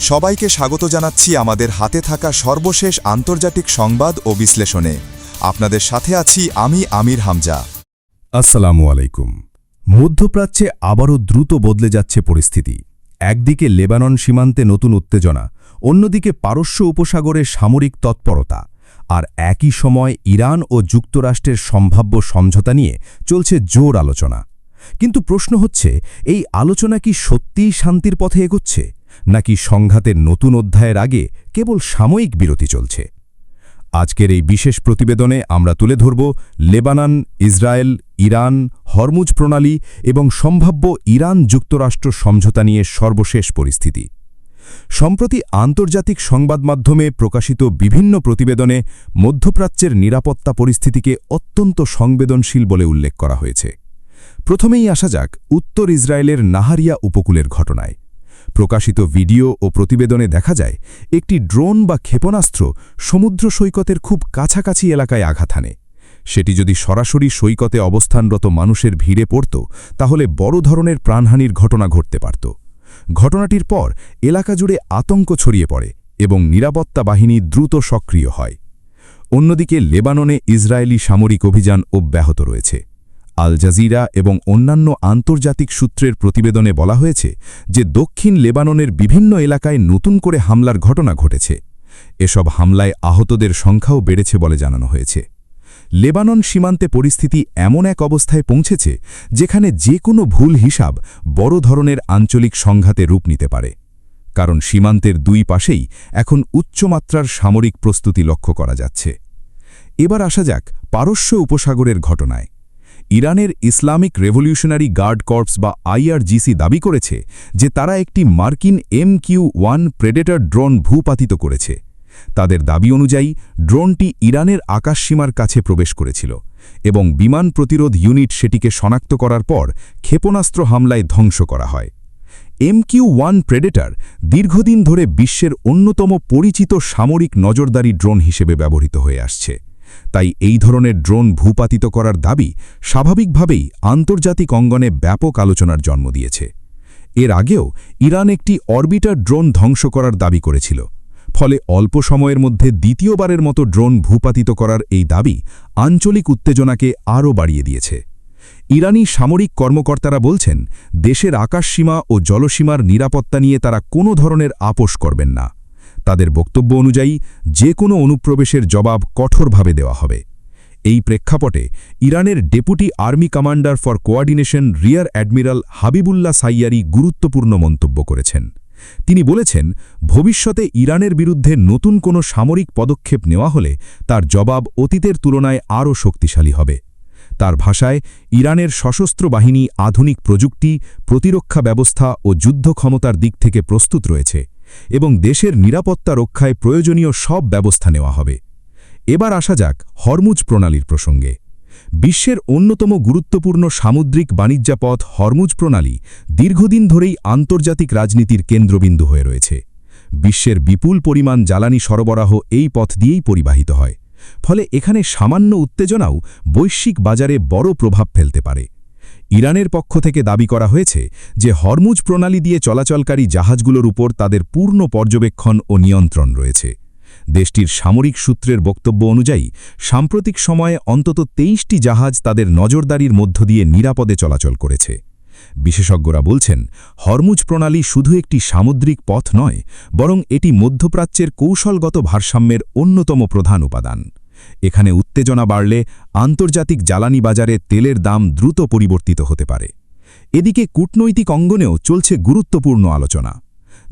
সবাইকে স্বাগত জানাচ্ছি আমাদের হাতে থাকা সর্বশেষ আন্তর্জাতিক সংবাদ ও বিশ্লেষণে। আপনাদের সাথে আছি আমি আমির হামজা। আসসালামু আলাইকুম। মধ্যপ্রাচ্যে আবারও দ্রুত বদলে যাচ্ছে পরিস্থিতি। একদিকে লেবানন সীমান্তে নতুন উত্তেজনা, অন্যদিকে পারস্য উপসাগরে সামরিক তৎপরতা, আর একই সময় ইরান ও যুক্তরাষ্ট্রের সম্ভাব্য সমঝোতা নিয়ে চলছে জোর আলোচনা। কিন্তু প্রশ্ন হচ্ছে, এই আলোচনা কি সত্যিই শান্তির পথে এগোচ্ছে, নাকি সংঘাতের নতুন অধ্যায়ের আগে কেবল সাময়িক বিরতি চলছে? আজকের এই বিশেষ প্রতিবেদনে আমরা তুলে ধরব লেবানন, ইসরায়েল, ইরান, হরমুজ প্রণালী এবং সম্ভাব্য ইরান-যুক্তরাষ্ট্র সমঝোতা নিয়ে সর্বশেষ পরিস্থিতি। সম্প্রতি আন্তর্জাতিক সংবাদমাধ্যমে প্রকাশিত বিভিন্ন প্রতিবেদনে মধ্যপ্রাচ্যের নিরাপত্তা পরিস্থিতিকে অত্যন্ত সংবেদনশীল বলে উল্লেখ করা হয়েছে। প্রথমেই আসা যাক উত্তর ইসরায়েলের নাহারিয়া উপকূলের ঘটনায়। প্রকাশিত ভিডিও ও প্রতিবেদনে দেখা যায়, একটি ড্রোন বা ক্ষেপণাস্ত্র সমুদ্র সৈকতের খুব কাছাকাছি এলাকায় আঘাত হানে। সেটি যদি সরাসরি সৈকতে অবস্থানরত মানুষের ভিড়ে পড়ত, তাহলে বড় ধরনের প্রাণহানির ঘটনা ঘটতে পারত। ঘটনাটির পর এলাকা জুড়ে আতঙ্ক ছড়িয়ে পড়ে এবং নিরাপত্তা বাহিনী দ্রুত সক্রিয় হয়। অন্যদিকে লেবাননে ইসরায়েলি সামরিক অভিযান অব্যাহত রয়েছে। আল জাজিরা এবং অন্যান্য আন্তর্জাতিক সূত্রের প্রতিবেদনে বলা হয়েছে যে দক্ষিণ লেবাননের বিভিন্ন এলাকায় নতুন করে হামলার ঘটনা ঘটেছে। এসব হামলায় আহতদের সংখ্যাও বেড়েছে বলে জানানো হয়েছে। লেবানন সীমান্তে পরিস্থিতি এমন এক অবস্থায় পৌঁছেছে যেখানে যে কোনো ভুল হিসাব বড় ধরনের আঞ্চলিক সংঘাতে রূপ নিতে পারে। কারণ সীমান্তের দুই পাশেই এখন উচ্চমাত্রার সামরিক প্রস্তুতি লক্ষ্য করা যাচ্ছে। এবার আসা যাক পারস্য উপসাগরের ঘটনায়। ইরানের ইসলামিক রেভলিউশনারি গার্ড কর্পস বা আইআরজিসি দাবি করেছে যে তারা একটি মার্কিন MQ-1 প্রেডেটর ড্রোন ভূপাতিত করেছে। তাদের দাবি অনুযায়ী ড্রোনটি ইরানের আকাশসীমার কাছে প্রবেশ করেছিল এবং বিমান প্রতিরোধ ইউনিট সেটিকে শনাক্ত করার পর ক্ষেপণাস্ত্র হামলায় ধ্বংস করা হয়। MQ-1 প্রেডেটর দীর্ঘদিন ধরে বিশ্বের অন্যতম পরিচিত সামরিক নজরদারি ড্রোন হিসেবে ব্যবহৃত হয়ে আসছে। তাই এই ধরনের ড্রোন ভূপাতিত করার দাবি স্বাভাবিকভাবেই আন্তর্জাতিক অঙ্গনে ব্যাপক আলোচনার জন্ম দিয়েছে। এর আগেও ইরান একটি অরবিটার ড্রোন ধ্বংস করার দাবি করেছিল। ফলে অল্প সময়ের মধ্যে দ্বিতীয়বারের মতো ড্রোন ভূপাতিত করার এই দাবি আঞ্চলিক উত্তেজনাকে আরও বাড়িয়ে দিয়েছে। ইরানি সামরিক কর্মকর্তারা বলছেন, দেশের আকাশসীমা ও জলসীমার নিরাপত্তা নিয়ে তারা কোনো ধরনের আপোষ করবেন না। তাদের বক্তব্য অনুযায়ী যে কোনো অনুপ্রবেশের জবাব কঠোরভাবে দেওয়া হবে। এই প্রেক্ষাপটে ইরানের deputy army commander for coordination rear admiral Habibullah সাইয়ারি গুরুত্বপূর্ণ মন্তব্য করেছেন। তিনি বলেছেন, ভবিষ্যতে ইরানের বিরুদ্ধে নতুন কোনো সামরিক পদক্ষেপ নেওয়া হলে তার জবাব অতীতের তুলনায় আরও শক্তিশালী হবে। তার ভাষায়, ইরানের সশস্ত্র বাহিনী আধুনিক প্রযুক্তি, প্রতিরক্ষা ব্যবস্থা ও যুদ্ধ ক্ষমতার দিক থেকে প্রস্তুত রয়েছে এবং দেশের নিরাপত্তা রক্ষায় প্রয়োজনীয় সব ব্যবস্থা নেওয়া হবে। এবার আসা যাক হরমুজ প্রণালীর প্রসঙ্গে। বিশ্বের অন্যতম গুরুত্বপূর্ণ সামুদ্রিক বাণিজ্যপথ হরমুজ প্রণালী দীর্ঘদিন ধরেই আন্তর্জাতিক রাজনীতির কেন্দ্রবিন্দু হয়ে রয়েছে। বিশ্বের বিপুল পরিমাণ জ্বালানি সরবরাহ এই পথ দিয়েই পরিবাহিত হয়। ফলে এখানে সামান্য উত্তেজনাও বৈশ্বিক বাজারে বড় প্রভাব ফেলতে পারে। ইরানের পক্ষ থেকে দাবি করা হয়েছে যে হরমুজ প্রণালী দিয়ে চলাচলকারী জাহাজগুলোর উপর তাদের পূর্ণ পর্যবেক্ষণ ও নিয়ন্ত্রণ রয়েছে। দেশটির সামরিক সূত্রের বক্তব্য অনুযায়ী সাম্প্রতিক সময়ে অন্তত 23টি জাহাজ তাদের নজরদারির মধ্য দিয়ে নিরাপদে চলাচল করেছে। বিশেষজ্ঞরা বলছেন, হরমুজ প্রণালী শুধু একটি সামুদ্রিক পথ নয়, বরং এটি মধ্যপ্রাচ্যের কৌশলগত ভারসাম্যের অন্যতম প্রধান উপাদান। এখানে উত্তেজনা বাড়লে আন্তর্জাতিক জ্বালানি বাজারে তেলের দাম দ্রুত পরিবর্তিত হতে পারে। এদিকে কূটনৈতিক অঙ্গনেও চলছে গুরুত্বপূর্ণ আলোচনা।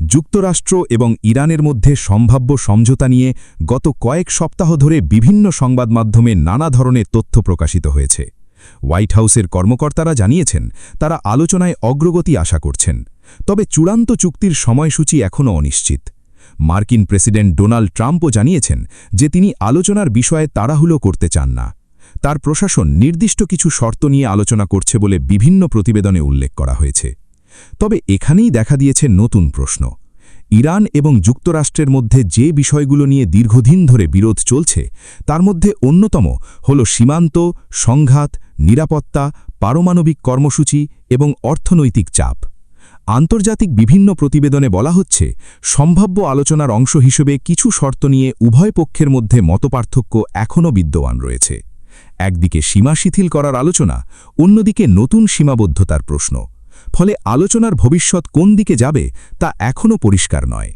যুক্তরাষ্ট্র এবং ইরানের মধ্যে সম্ভাব্য সমঝোতা নিয়ে গত কয়েক সপ্তাহ ধরে বিভিন্ন সংবাদমাধ্যমে নানা ধরনের তথ্য প্রকাশিত হয়েছে। হোয়াইট হাউসের কর্মকর্তারা জানিয়েছেন, তারা আলোচনায় অগ্রগতি আশা করছেন, তবে চূড়ান্ত চুক্তির সময়সূচি এখনও অনিশ্চিত। মার্কিন প্রেসিডেন্ট ডোনাল্ড ট্রাম্পও জানিয়েছেন যে তিনি আলোচনার বিষয়ে তাড়াহুড়ো করতে চান না। তার প্রশাসন নির্দিষ্ট কিছু শর্ত নিয়ে আলোচনা করছে বলে বিভিন্ন প্রতিবেদনে উল্লেখ করা হয়েছে। তবে এখানেই দেখা দিয়েছে নতুন প্রশ্ন। ইরান এবং যুক্তরাষ্ট্রের মধ্যে যে বিষয়গুলো নিয়ে দীর্ঘদিন ধরে বিরোধ চলছে, তার মধ্যে অন্যতম হল সীমান্ত, সংঘাত, নিরাপত্তা, পারমাণবিক কর্মসূচি এবং অর্থনৈতিক চাপ। আন্তর্জাতিক বিভিন্ন প্রতিবেদনে বলা হচ্ছে সম্ভাব্য আলোচনার অংশ হিসেবে কিছু শর্ত নিয়ে উভয় পক্ষের মধ্যে মতপার্থক্য এখনও বিদ্যমান রয়েছে। একদিকে সীমা শিথিল করার আলোচনা, অন্যদিকে নতুন সীমাবদ্ধতার প্রশ্ন। ফলে আলোচনার ভবিষ্যৎ কোন দিকে যাবে তা এখনও পরিষ্কার নয়।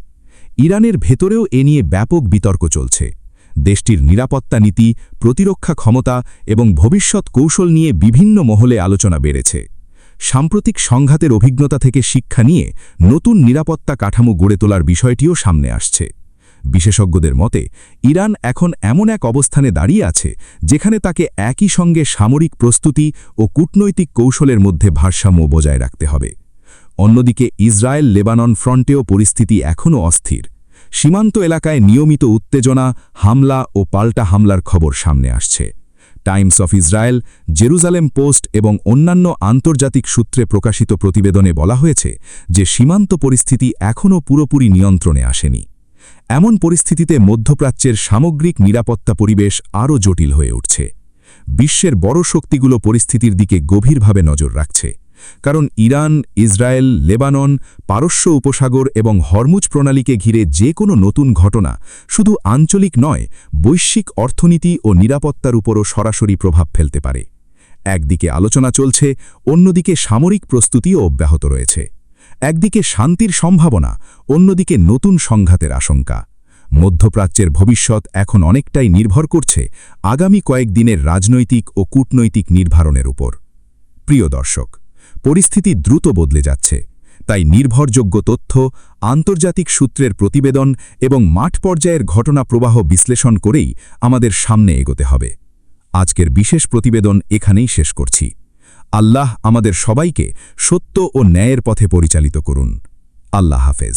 ইরানের ভেতরেও এ নিয়ে ব্যাপক বিতর্ক চলছে। দেশটির নিরাপত্তা নীতি, প্রতিরক্ষা ক্ষমতা এবং ভবিষ্যৎ কৌশল নিয়ে বিভিন্ন মহলে আলোচনা বেড়েছে। সাম্প্রতিক সংঘাতের অভিজ্ঞতা থেকে শিক্ষা নিয়ে নতুন নিরাপত্তা কাঠামো গড়ে তোলার বিষয়টিও সামনে আসছে। বিশেষজ্ঞদের মতে ইরান এখন এমন এক অবস্থানে দাঁড়িয়ে আছে যেখানে তাকে একই সঙ্গে সামরিক প্রস্তুতি ও কূটনৈতিক কৌশলের মধ্যে ভারসাম্য বজায় রাখতে হবে। অন্যদিকে ইসরায়েল লেবানন ফ্রন্টেও পরিস্থিতি এখনও অস্থির। সীমান্ত এলাকায় নিয়মিত উত্তেজনা, হামলা ও পাল্টা হামলার খবর সামনে আসছে। Times of Israel, Jerusalem post এবং অন্যান্য আন্তর্জাতিক সূত্রে প্রকাশিত প্রতিবেদনে বলা হয়েছে যে সীমান্ত পরিস্থিতি এখনও পুরোপুরি নিয়ন্ত্রণে আসেনি। এমন পরিস্থিতিতে মধ্যপ্রাচ্যের সামগ্রিক নিরাপত্তা পরিবেশ আরও জটিল হয়ে উঠছে। বিশ্বের বড় শক্তিগুলো পরিস্থিতির দিকে গভীরভাবে নজর রাখছে, কারণ ইরান, ইসরায়েল, লেবানন, পারস্য উপসাগর এবং হরমুজ প্রণালীকে ঘিরে যে কোনো নতুন ঘটনা শুধু আঞ্চলিক নয়, বৈশ্বিক অর্থনীতি ও নিরাপত্তার উপরও সরাসরি প্রভাব ফেলতে পারে। একদিকে আলোচনা চলছে, অন্যদিকে সামরিক প্রস্তুতিও অব্যাহত রয়েছে। একদিকে শান্তির সম্ভাবনা, অন্যদিকে নতুন সংঘাতের আশঙ্কা। মধ্যপ্রাচ্যের ভবিষ্যৎ এখন অনেকটাই নির্ভর করছে আগামী কয়েকদিনের রাজনৈতিক ও কূটনৈতিক নির্ধারণের উপর। প্রিয় দর্শক, পরিস্থিতি দ্রুত বদলে যাচ্ছে, তাই নির্ভরযোগ্য তথ্য, আন্তর্জাতিক সূত্রের প্রতিবেদন এবং মাঠ পর্যায়ের ঘটনা প্রবাহ বিশ্লেষণ করেই আমাদের সামনে এগোতে হবে। আজকের বিশেষ প্রতিবেদন এখানেই শেষ করছি। আল্লাহ আমাদের সবাইকে সত্য ও ন্যায়ের পথে পরিচালিত করুন। আল্লাহ হাফেজ।